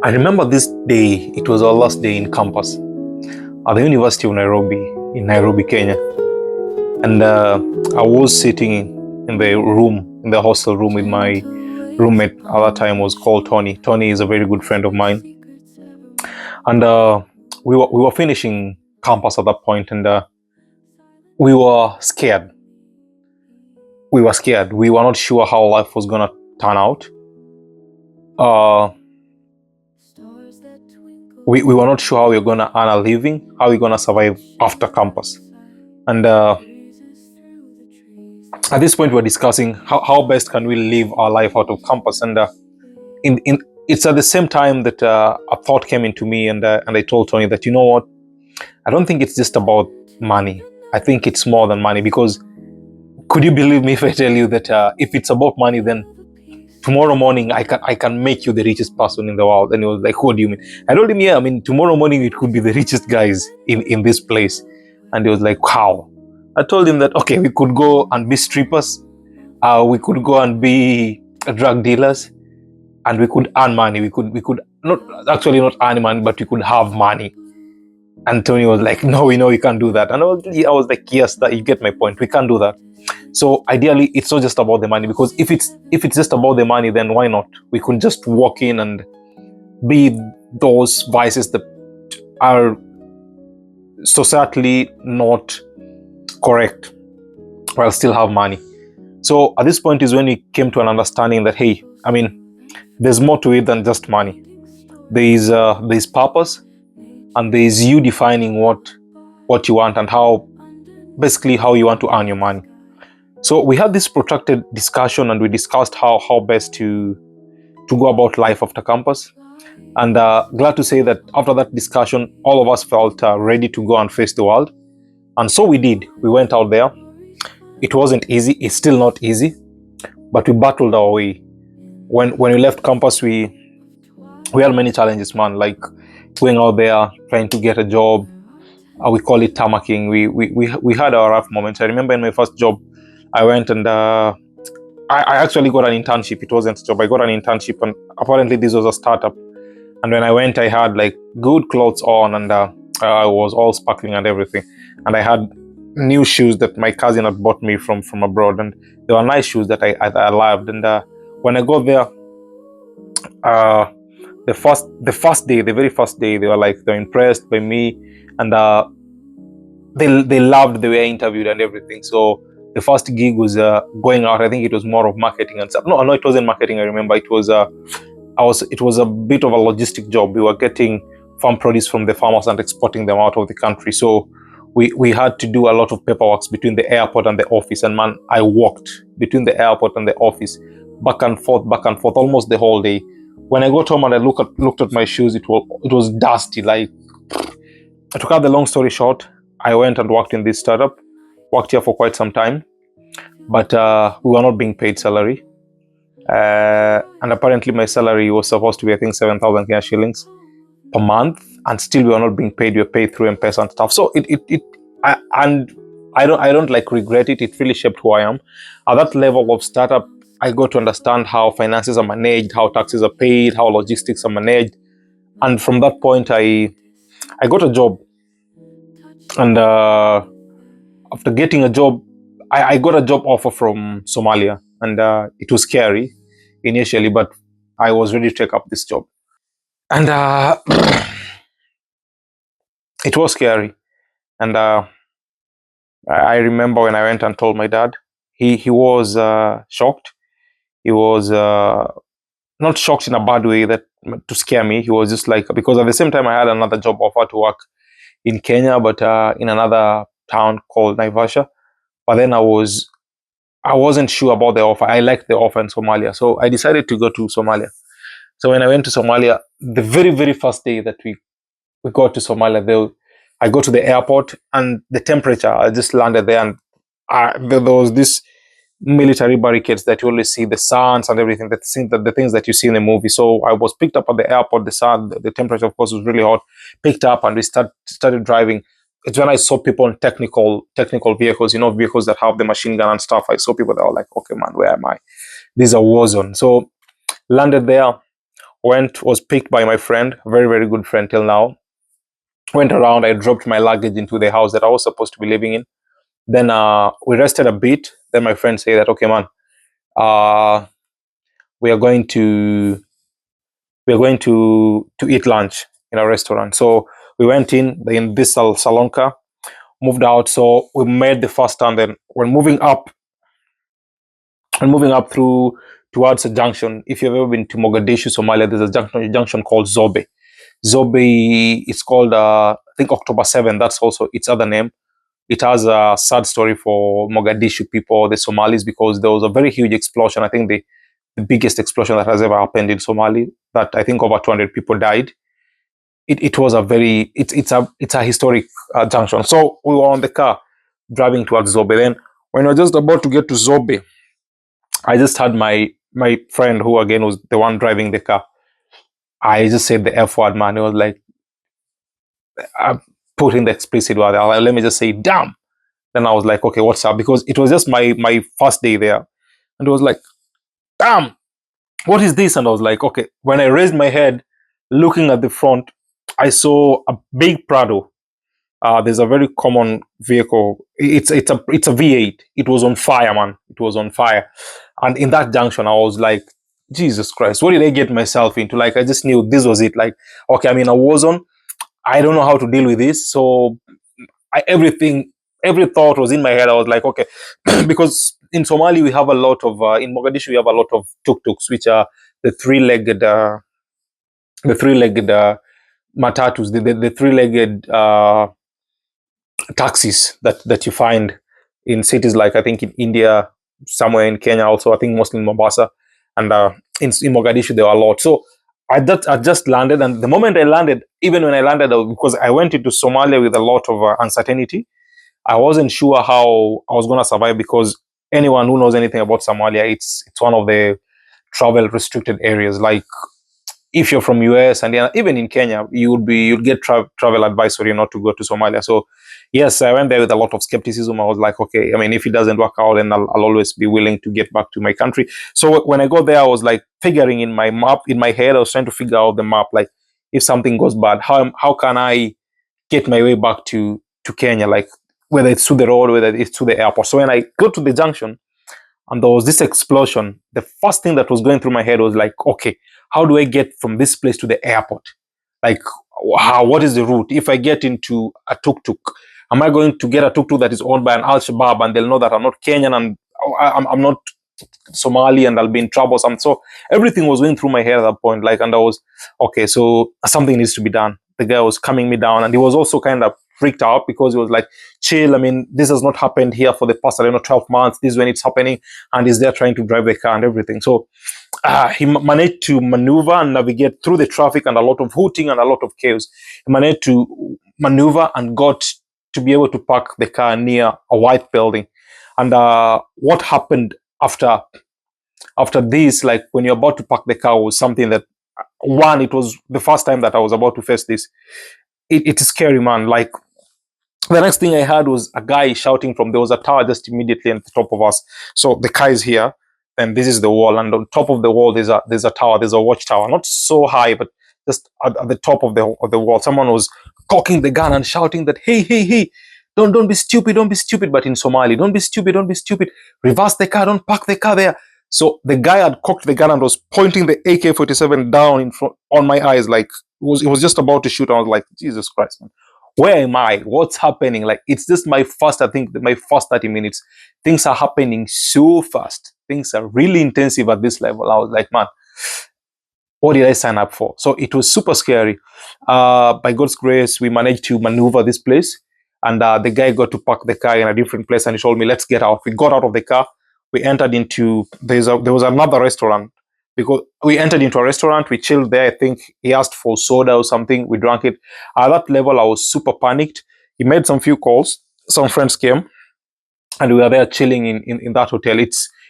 I remember this day, it was our last day in campus at the University of Nairobi, in Nairobi, Kenya. And I was sitting in the hostel room with my roommate at that time was called Tony. Tony is a very good friend of mine. And we were finishing campus at that point, and we were scared. We were scared. We were not sure how life was going to turn out. We were not sure how we were going to earn a living, how we were going to survive after campus. And at this point, we're discussing how best can we live our life out of campus. And it's at the same time that a thought came into me, and I told Tony that, you know what, I don't think it's just about money. I think it's more than money, because could you believe me if I tell you that if it's about money, then tomorrow morning I can make you the richest person in the world? And he was like, what do you mean? I told him, yeah, I mean, tomorrow morning it could be the richest guys in this place. And he was like, how? I told him that, okay, we could go and be strippers, we could go and be drug dealers, and we could earn money. We could not earn money, but we could have money. And Tony was like, no, we know you can't do that. And I was like, yes, that you get my point. We can't do that. So ideally, it's not just about the money, because if it's just about the money, then why not? We could just walk in and be those vices that are societally not correct, while still have money. So at this point is when we came to an understanding that, hey, I mean, there's more to it than just money. There's purpose, and there's you defining what you want and how you want to earn your money. So we had this protracted discussion, and we discussed how best to go about life after campus. And glad to say that after that discussion, all of us felt ready to go and face the world. And so we did. We went out there. It wasn't easy. It's still not easy, but we battled our way. When we left campus, we had many challenges, man, like going out there, trying to get a job. We call it tammacking. We had our rough moments. I remember in my first job, I went and I actually got an internship. It wasn't a job. I got an internship, and apparently this was a startup. And when I went, I had like good clothes on, and I was all sparkling and everything. And I had new shoes that my cousin had bought me from abroad, and they were nice shoes that I loved. And when I got there, the very first day, they were impressed by me, and they loved the way I interviewed and everything. So the first gig was going out. I think it was more of marketing and stuff. No, it wasn't marketing. I remember it was a bit of a logistic job. We were getting farm produce from the farmers and exporting them out of the country. So we had to do a lot of paperwork between the airport and the office. And man, I walked between the airport and the office, back and forth, almost the whole day. When I got home and I looked at my shoes, it was dusty. Like, to cut the long story short, I went and worked in this startup. Worked here for quite some time, but we were not being paid salary. And apparently my salary was supposed to be, I think, 7,000 Kenya shillings per month, and still we were not being paid. We were paid through M-Pesa and stuff. So I don't like regret it. It really shaped who I am. At that level of startup, I got to understand how finances are managed, how taxes are paid, how logistics are managed. And from that point, I got a job. And after getting a job, I got a job offer from Somalia. And it was scary initially, but I was ready to take up this job. And it was scary. And I remember when I went and told my dad, he was shocked. He was not shocked in a bad way that to scare me. He was just like, because at the same time I had another job offer to work in Kenya, but in another town called Naivasha. But then I wasn't sure about the offer. I liked the offer in Somalia, so I decided to go to Somalia. So when I went to Somalia, the very, very first day that we got to Somalia, I go to the airport, and the temperature, I just landed there, and there was this military barricades that you only see the suns and everything, the things that you see in the movie. So I was picked up at the airport. The temperature, of course, was really hot. Picked up, and we started driving. It's when I saw people in technical vehicles, vehicles that have the machine gun and stuff. I saw people that were like, okay, man, where am I? This is a war zone. So landed there. was picked by my friend, very, very good friend till now. Went around, I dropped my luggage into the house that I was supposed to be living in. Then we rested a bit. Then my friend said that, okay, man, uh, we are going to eat lunch in a restaurant. So we went in this salonka, moved out. So we made the first turn. Then we're moving up and moving up through towards a junction. If you've ever been to Mogadishu, Somalia, there's a junction called Zobe. Zobe, it's called I think October 7. That's also its other name. It has a sad story for Mogadishu people, the Somalis, because there was a very huge explosion. I think the biggest explosion that has ever happened in Somalia. That I think over 200 people died. It was a very it's a historic junction. So we were on the car driving towards Zobe. Then when we were just about to get to Zobe, I just had my friend, who again was the one driving the car. I just said the F word, man. It was like I put in the explicit word. Let me just say damn. Then I was like, okay, what's up? Because it was just my first day there, and it was like, damn, what is this? And I was like, okay. When I raised my head, looking at the front, I saw a big Prado. There's a very common vehicle. It's a V8. It was on fire, man. It was on fire. And in that junction, I was like, Jesus Christ, what did I get myself into? Like, I just knew this was it. Like, okay, I'm in a war zone. I don't know how to deal with this. So every thought was in my head. I was like, okay, because in Somali we have a lot of in Mogadishu we have a lot of tuk-tuks, which are the three-legged matatus, the three-legged taxis that you find in cities like I think in India, somewhere in Kenya, also I think mostly in Mombasa, and in Mogadishu there are a lot. So I just landed, and the moment I landed, even when I landed, because I went into Somalia with a lot of uncertainty, I wasn't sure how I was going to survive, because anyone who knows anything about Somalia, it's one of the travel restricted areas. Like if you're from US and even in Kenya, you'd get travel advisory not to go to Somalia. So yes, I went there with a lot of skepticism. I was like, okay, I mean, if it doesn't work out, then I'll always be willing to get back to my country. So when I got there, I was like figuring in my map in my head. I was trying to figure out the map, like if something goes bad, how can I get my way back to Kenya, like whether it's to the road, whether it's to the airport. So when I got to the junction and there was this explosion, the first thing that was going through my head was like, okay, how do I get from this place to the airport? Like, what is the route? If I get into a tuk-tuk, am I going to get a tuk-tuk that is owned by an Al-Shabaab and they'll know that I'm not Kenyan and I'm not Somali and I'll be in trouble? So everything was going through my head at that point. Like, and I was, okay, so something needs to be done. The guy was calming me down, and he was also kind of freaked out because he was like, chill. I mean, this has not happened here for the past, I don't know, 12 months. This is when it's happening. And he's there trying to drive the car and everything. So he managed to maneuver and navigate through the traffic and a lot of hooting and a lot of chaos. He managed to maneuver and got to be able to park the car near a white building. And what happened after this, like when you're about to park the car, was something that, one, it was the first time that I was about to face this. It's scary, man. Like the next thing I heard was a guy shouting from, there was a tower just immediately on the top of us. So the car is here, and this is the wall, and on top of the wall there's a tower, there's a watchtower, not so high, but just at the top of the wall. Someone was cocking the gun and shouting that, hey, don't be stupid, don't be stupid. But in Somali, don't be stupid, don't be stupid. Reverse the car, don't park the car there. So the guy had cocked the gun and was pointing the AK-47 down in front on my eyes, like it was just about to shoot. I was like, Jesus Christ, man, where am I? What's happening? Like, it's just I think my first 30 minutes. Things are happening so fast. Things are really intensive at this level. I was like, man, what did I sign up for? So it was super scary. By God's grace, we managed to maneuver this place. And the guy got to park the car in a different place, and he told me, let's get out. We got out of the car. We entered into, there was another restaurant, because we entered into a restaurant. We chilled there. I think he asked for soda or something. We drank it. At that level, I was super panicked. He made some few calls. Some friends came, and we were there chilling in that hotel.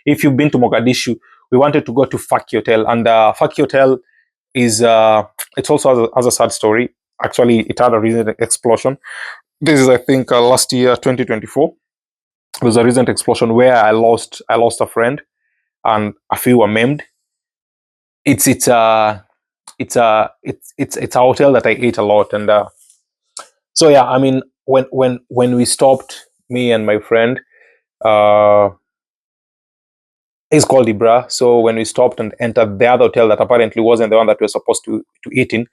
If you've been to Mogadishu, we wanted to go to Faki Hotel, and Faki Hotel is it's also has a sad story. Actually, it had a recent explosion. This is, I think, last year, 2024. There was a recent explosion where I lost a friend, and a few were maimed. It's it's a hotel that I ate a lot, and so yeah, I mean, when we stopped, me and my friend, uh, it's called Ibra. So when we stopped and entered the other hotel that apparently wasn't the one that we were supposed to eat in,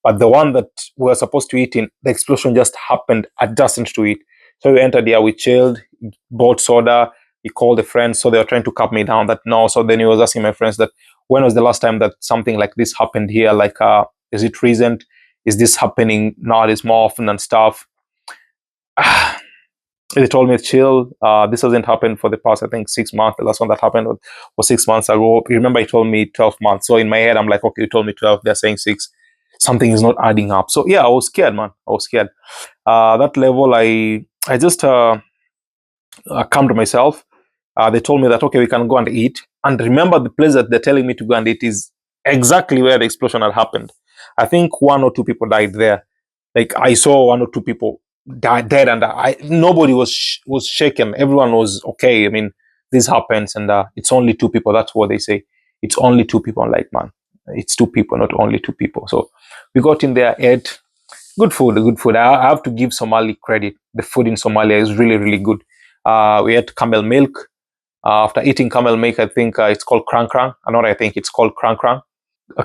but the one that we were supposed to eat in, the explosion just happened adjacent to it. So we entered there, we chilled, bought soda. He called a friend, so they were trying to calm me down. That no, so then he was asking my friends that when was the last time that something like this happened here? Like, is it recent? Is this happening now? It's more often and stuff. They told me chill. This hasn't happened for the past, I think, 6 months. The last one that happened was 6 months ago. Remember, he told me 12 months. So in my head, I'm like, okay, you told me 12. They're saying six. Something is not adding up. So yeah, I was scared, man. I was scared. That level, I just calmed myself. They told me that okay, we can go and eat. And remember, the place that they're telling me to go and eat is exactly where the explosion had happened. I think one or two people died there. Like I saw one or two people dead, and I nobody was shaken. Everyone was okay. I mean, this happens, and it's only two people. That's what they say. It's only two people. I'm like, man, it's two people, not only two people. So we got in there, ate good food, good food. I have to give Somali credit. The food in Somalia is really, really good. We had camel milk. After eating camel milk, I think it's called krang krang. I think it's called krang krang.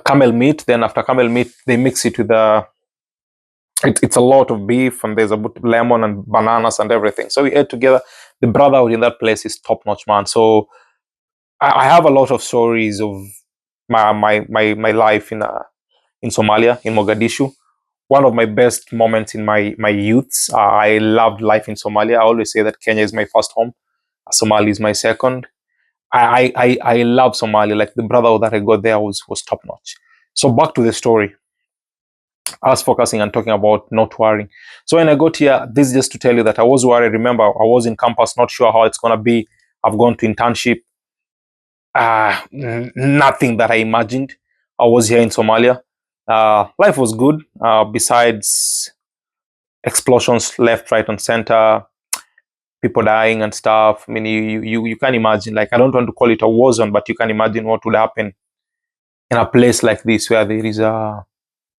Camel meat. Then after camel meat, they mix it with the it's a lot of beef, and there's a bit of lemon and bananas and everything. So we ate together. The brotherhood in that place is top notch, man. So I have a lot of stories of my life in Somalia, in Mogadishu. One of my best moments in my youth. I loved life in Somalia. I always say that Kenya is my first home. Somalia is my second. I love Somalia. Like the brotherhood that I got there was top notch. So back to the story. I was focusing and talking about not worrying. So when I got here, this is just to tell you that I was worried. Remember, I was in campus, not sure how it's gonna be. I've gone to internship. Nothing that I imagined. I was here in Somalia. Life was good. Besides explosions left, right, and center, people dying and stuff. I mean, you can imagine. Like I don't want to call it a war zone, but you can imagine what would happen in a place like this where there is a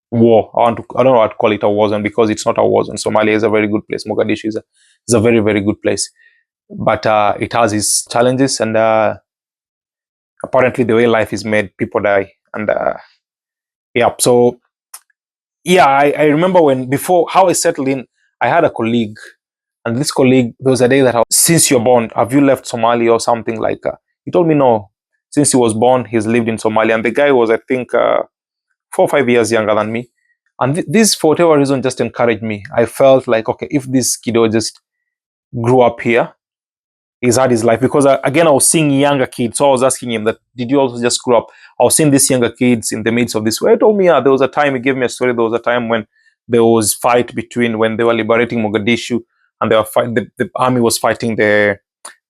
war. I don't know how to call it a war zone because it's not a war zone. Somalia is a very good place. Mogadishu is a very, very good place. But it has its challenges, and apparently the way life is made, people die. And yeah, so yeah, I remember when before how I settled in, I had a colleague, and this colleague, there was a day that since you're born, have you left Somalia or something like he told me no. Since he was born, he's lived in Somalia. And the guy was, I think, 4 or 5 years younger than me. And this, for whatever reason, just encouraged me. I felt like, okay, if this kiddo just grew up here, he's had his life. Because again, I was seeing younger kids. So I was asking him that, did you also just grow up? I was seeing these younger kids in the midst of this. Well, he told me, yeah, there was a time, he gave me a story. There was a time when there was fight between, when they were liberating Mogadishu, and they were the army was fighting the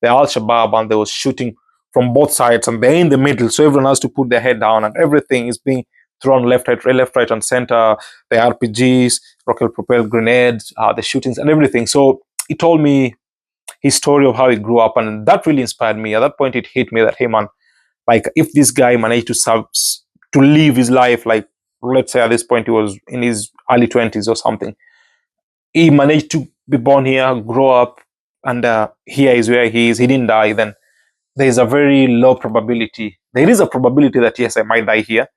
Al Shabaab, and they was shooting from both sides, and they're in the middle. So everyone has to put their head down, and everything is being thrown left, right, and center. The RPGs, rocket propelled grenades, the shootings, and everything. So he told me his story of how he grew up, and that really inspired me. At that point, it hit me that hey, man, like if this guy managed to live his life, like let's say at this point he was in his early 20s or something, he managed to be born here, grow up, and here is where he is. He didn't die. Then there is a very low probability. There is a probability that yes, I might die here,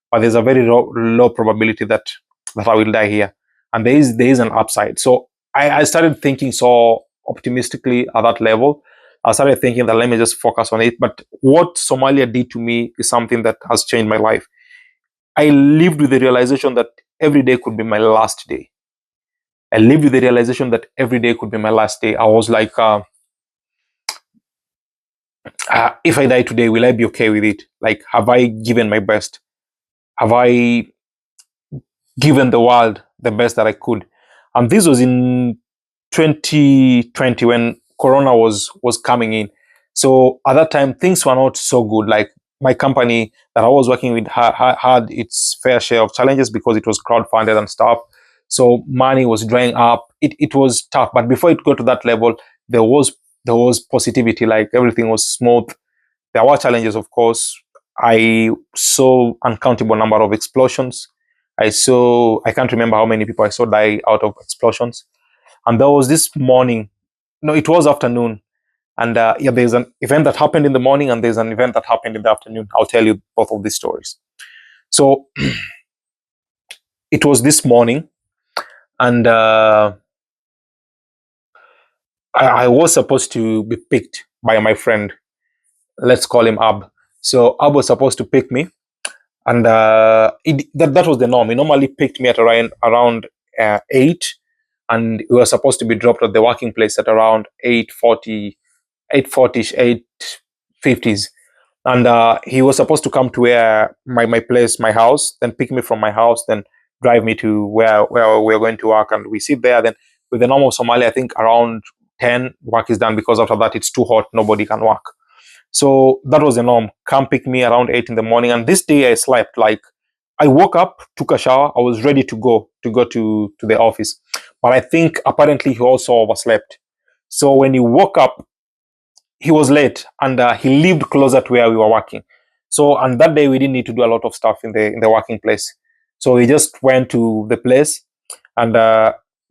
but there's a very low probability that I will die here, and there is an upside. So I started thinking so optimistically at that level. I started thinking that let me just focus on it. But what Somalia did to me is something that has changed my life. I lived with the realization that every day could be my last day. I lived with the realization that every day could be my last day. I was like, if I die today, will I be okay with it? Like, have I given my best? Have I given the world the best that I could? And this was in 2020 when Corona was coming in. So at that time, things were not so good. Like my company that I was working with had its fair share of challenges because it was crowdfunded and stuff. So money was drying up. It was tough. But before it got to that level, there was there was positivity. Like everything was smooth. There were challenges, of course. I saw uncountable number of explosions. I can't remember how many people I saw die out of explosions. And there was this morning, no, it was afternoon. And yeah, there's an event that happened in the morning and there's an event that happened in the afternoon. I'll tell you both of these stories. So it was this morning, and I was supposed to be picked by my friend. Let's call him Ab. So Ab was supposed to pick me, and that was the norm. He normally picked me at around 8, and we were supposed to be dropped at the working place at around 8:40, 8:40, 8:50s. And he was supposed to come to where my place, my house, then pick me from my house, then drive me to where we're going to work, and we sit there. Then with the normal Somalia, I think around 10 work is done, because after that it's too hot, nobody can work. So that was the norm. Come pick me around 8 in the morning. And this day I slept. Like, I woke up, took a shower, I was ready to go to the office. But I think apparently he also overslept. So when he woke up, he was late, and he lived closer to where we were working. So, and that day we didn't need to do a lot of stuff in the working place. So we just went to the place, and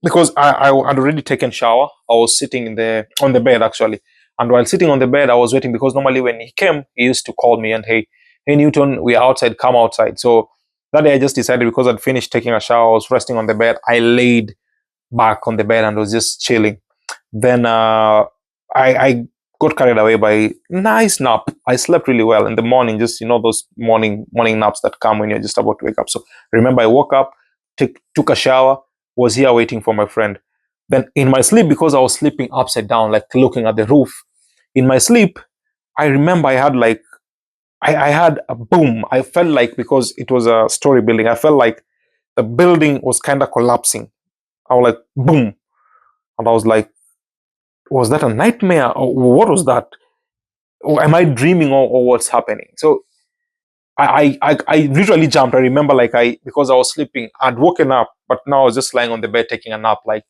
because I had already taken shower, I was sitting on the bed actually. And while sitting on the bed, I was waiting, because normally when he came, he used to call me and, hey Newton, we are outside, come outside. So that day I just decided, because I'd finished taking a shower, I was resting on the bed, I laid back on the bed and was just chilling. Then I got carried away by nice nap. I slept really well in the morning, just those morning naps that come when you're just about to wake up. So remember, I woke up, took a shower, was here waiting for my friend. Then in my sleep, because I was sleeping upside down, like looking at the roof, in my sleep, I remember I had like I had a boom. I felt like, because it was a story building, I felt like the building was kind of collapsing. I was like, boom. And I was like, was that a nightmare, or what was that? Or am I dreaming, or what's happening? So I literally jumped. I remember, like, because I was sleeping, I'd woken up, but now I was just lying on the bed taking a nap. Like,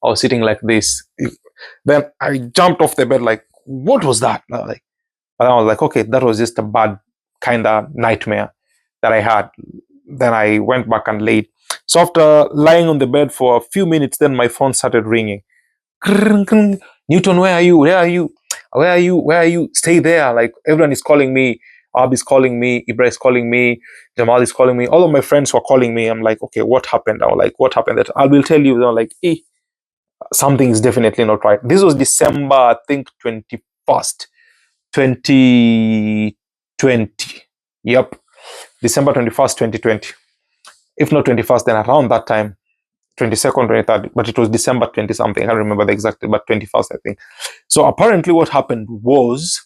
I was sitting like this. Then I jumped off the bed, like, what was that? Like, and I was like, okay, that was just a bad kind of nightmare that I had. Then I went back and laid. So after lying on the bed for a few minutes, then my phone started ringing. Newton, where are you? Where are you? Where are you? Where are you? Stay there. Like, everyone is calling me. Ab is calling me. Ibra is calling me. Jamal is calling me. All of my friends were calling me. I'm like, okay, what happened? I was like, what happened? That I will tell you. They're like, something is definitely not right. This was December, I think, 21st, 2020. Yep. December 21st, 2020. If not 21st, then around that time, 22nd, 23rd, but it was December 20 something. I can't remember the exact, but 21st, I think. So apparently what happened was,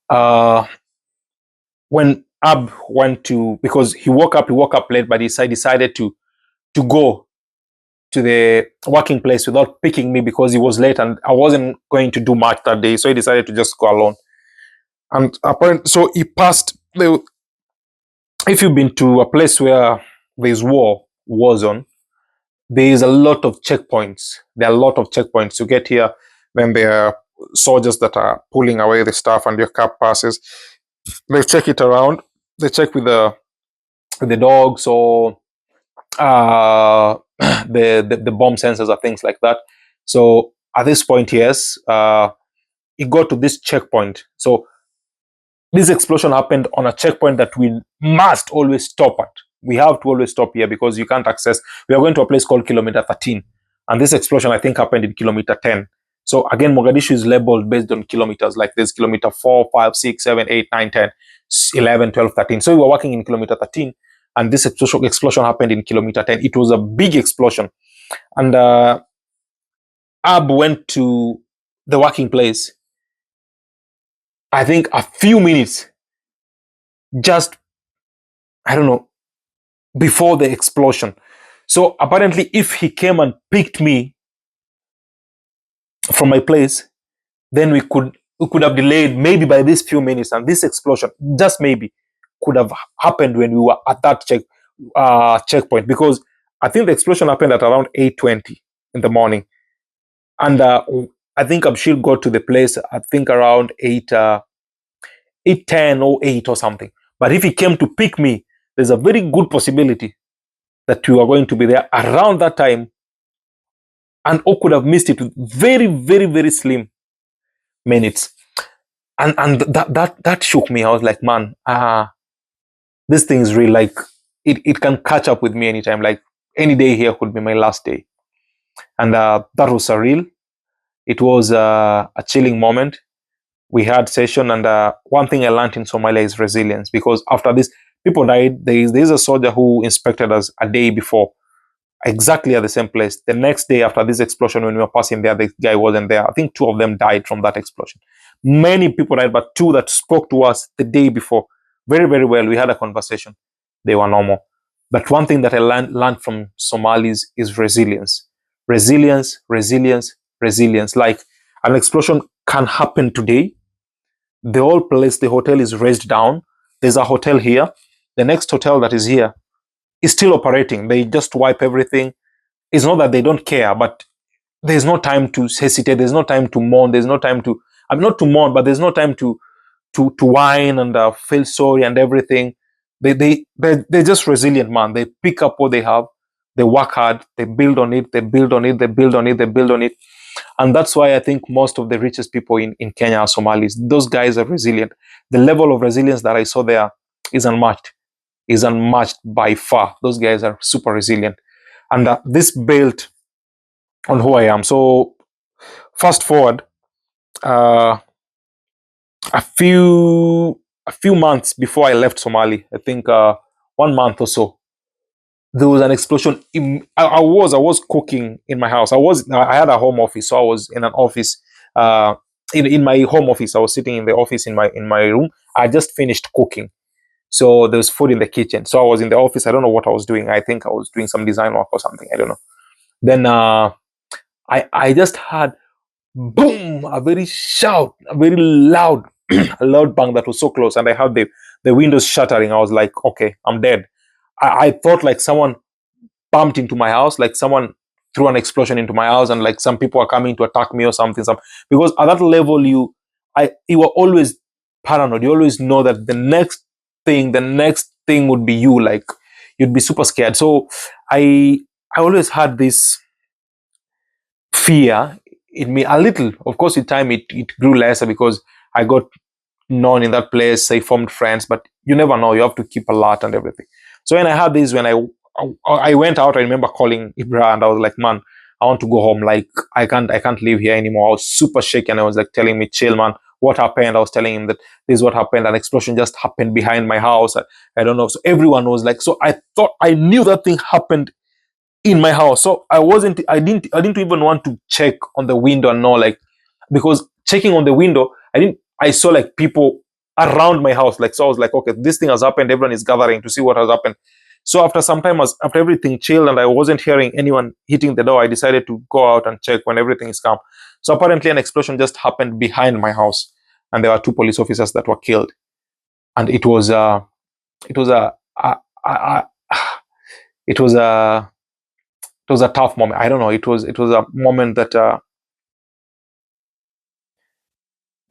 uh, when Ab went to, because he woke up late, but he decided to go to the working place without picking me, because he was late and I wasn't going to do much that day. So he decided to just go alone. And apparently, so he passed the, if you've been to a place where there's war zone, there is a lot of checkpoints. There are a lot of checkpoints to get here. Then there are soldiers that are pulling away the stuff, and your car passes. They check it around. They check with the dogs, or the bomb sensors or things like that. So at this point, yes, it got to this checkpoint. So this explosion happened on a checkpoint that we must always stop at. We have to always stop here, because you can't access. We are going to a place called kilometer 13, and this explosion, I think, happened in kilometer 10. So again, Mogadishu is labeled based on kilometers. Like, there's kilometer 4, 5, 6, 7, 8, 9, 10, 11, 12, 13. So we were working in kilometer 13, and this explosion happened in kilometer 10. It was a big explosion, and Ab went to the working place, I think, a few minutes, just, I don't know, before the explosion. So apparently, if he came and picked me from my place, then we could have delayed maybe by these few minutes, and this explosion, just maybe, could have happened when we were at that checkpoint, because I think the explosion happened at around 8:20 in the morning, and I think Abshir got to the place, I think, around 8. 8:10 or 8 or something. But if he came to pick me, there's a very good possibility that you are going to be there around that time, and or could have missed it with very, very, very slim minutes. And that shook me. I was like, man, this thing is real. Like it can catch up with me anytime. Like any day here could be my last day. And that was surreal. It was a chilling moment. We had session, and one thing I learned in Somalia is resilience, because after this, people died. There is a soldier who inspected us a day before, exactly at the same place. The next day after this explosion, when we were passing there, the guy wasn't there. I think two of them died from that explosion. Many people died, but two that spoke to us the day before, very, very well. We had a conversation. They were normal. But one thing that I learned from Somalis is resilience. Resilience, resilience, resilience. Like an explosion can happen today. The whole place, the hotel is raised down. There's a hotel here. The next hotel that is here is still operating. They just wipe everything. It's not that they don't care, but there's no time to hesitate. There's no time to mourn. There's no time to, I'm not to mourn, but there's no time to whine and feel sorry and everything. They're just resilient, man. They pick up what they have. They work hard. They build on it. They build on it. They build on it. They build on it. And that's why I think most of the richest people in Kenya are Somalis. Those guys are resilient. The level of resilience that I saw there is unmatched. Is unmatched by far. Those guys are super resilient. And this built on who I am. So fast forward uh, a few months before I left Somali, I think 1 month or so, there was an explosion. I was cooking in my house. I had a home office, so I was in an office. Uh, in my home office, I was sitting in the office in my room. I just finished cooking, so there was food in the kitchen. So I was in the office. I don't know what I was doing. I think I was doing some design work or something. I don't know. Then I just had boom, a very loud, a loud bang that was so close, and I heard the windows shattering. I was like, okay, I'm dead. I thought like someone bumped into my house, like someone threw an explosion into my house, and like some people are coming to attack me or something. Because at that level, you were always paranoid. You always know that the next thing would be you. Like you'd be super scared. So I always had this fear in me a little. Of course, with time it grew lesser because I got known in that place. I formed friends, but you never know. You have to keep alert and everything. So when I had this, when I went out, I remember calling Ibra and I was like, man, I want to go home. Like I can't live here anymore. I was super shaky and I was like telling me, chill, man. What happened? I was telling him that this is what happened. An explosion just happened behind my house. I don't know. So everyone was like, so I knew that thing happened in my house. So I didn't even want to check on the window and know, like, because checking on the window, I saw like people around my house. Like, so I was like, okay, this thing has happened. Everyone is gathering to see what has happened. So after some time, after everything chilled and I wasn't hearing anyone hitting the door, I decided to go out and check when everything is calm. So apparently an explosion just happened behind my house and there were two police officers that were killed. And it was a it was a it was a tough moment. I don't know. It was a moment that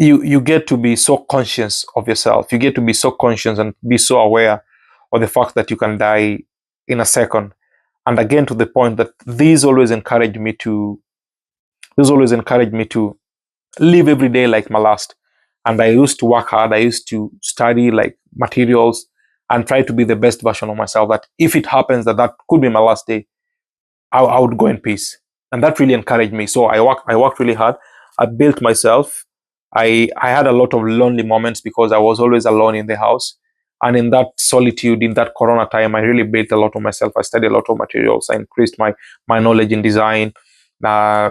you get to be so conscious of yourself. You get to be so conscious and be so aware of the fact that you can die in a second. And again, to the point that these always encouraged me to live every day like my last. And I used to work hard. I used to study like materials and try to be the best version of myself. That if it happens that could be my last day, I would go in peace. And that really encouraged me. So I worked really hard. I built myself. I had a lot of lonely moments because I was always alone in the house. And in that solitude, in that Corona time, I really built a lot of myself. I studied a lot of materials. I increased my knowledge in design. Uh,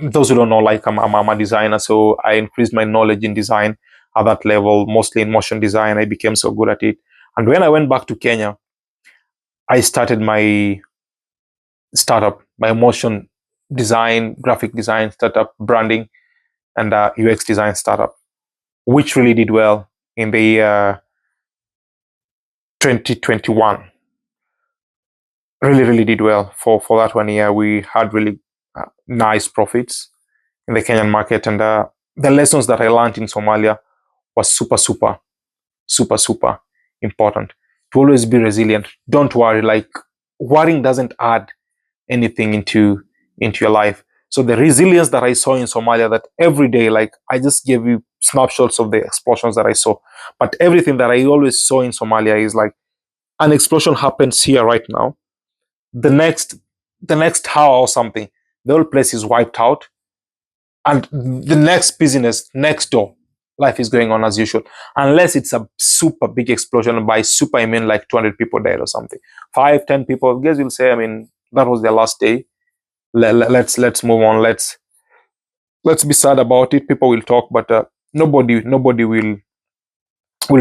those who don't know, like I'm a designer, so I increased my knowledge in design at that level, mostly in motion design. I became so good at it. And when I went back to Kenya, I started my startup, my motion design, graphic design startup, branding, and UX design startup, which really did well in the year 2021. Really, really did well for that 1 year. We had really nice profits in the Kenyan market, and the lessons that I learned in Somalia was super important. To always be resilient. Don't worry. Like, worrying doesn't add anything into your life. So the resilience that I saw in Somalia, that every day, like, I just gave you snapshots of the explosions that I saw, but everything that I always saw in Somalia is like, an explosion happens here right now. The next hour or something, the whole place is wiped out, and the next business next door, life is going on as usual, unless it's a super big explosion. By super, I mean like 200 people dead or something, 5-10 people. Guys will say, I mean, that was their last day. Let's move on. Let's be sad about it. People will talk, but nobody will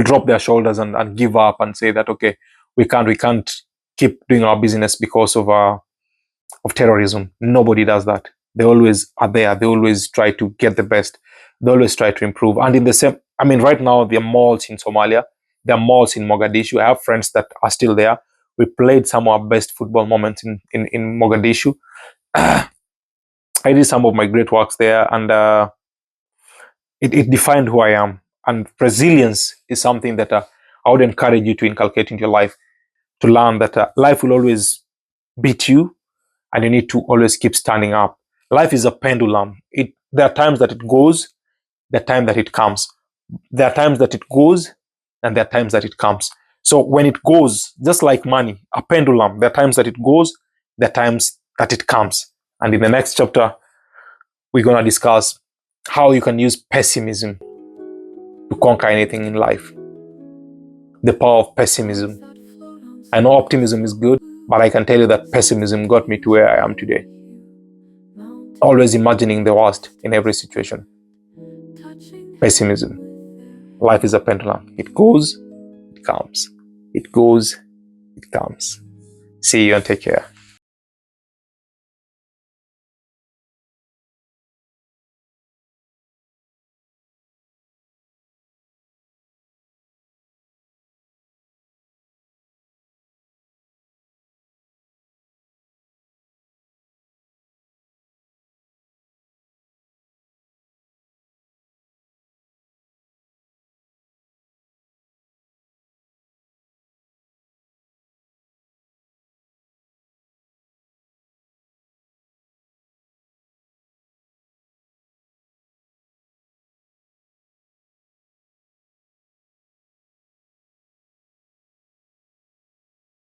drop their shoulders and give up and say that, okay, we can't keep doing our business because of terrorism. Nobody does that. They always are there. They always try to get the best. They always try to improve. And in the same, I mean, right now there are malls in Somalia. There are malls in Mogadishu. I have friends that are still there. We played some of our best football moments in Mogadishu. I did some of my great works there, and it defined who I am. And resilience is something that I would encourage you to inculcate into your life, to learn that life will always beat you, and you need to always keep standing up. Life is a pendulum. There are times that it goes, there are times that it comes. There are times that it goes, and there are times that it comes. So when it goes, just like money, a pendulum, there are times that it goes, there are times that it comes. And in the next chapter, we're going to discuss how you can use pessimism to conquer anything in life. The power of pessimism. I know optimism is good, but I can tell you that pessimism got me to where I am today. Always imagining the worst in every situation. Pessimism. Life is a pendulum. It goes, it comes. It goes, it comes. See you and take care.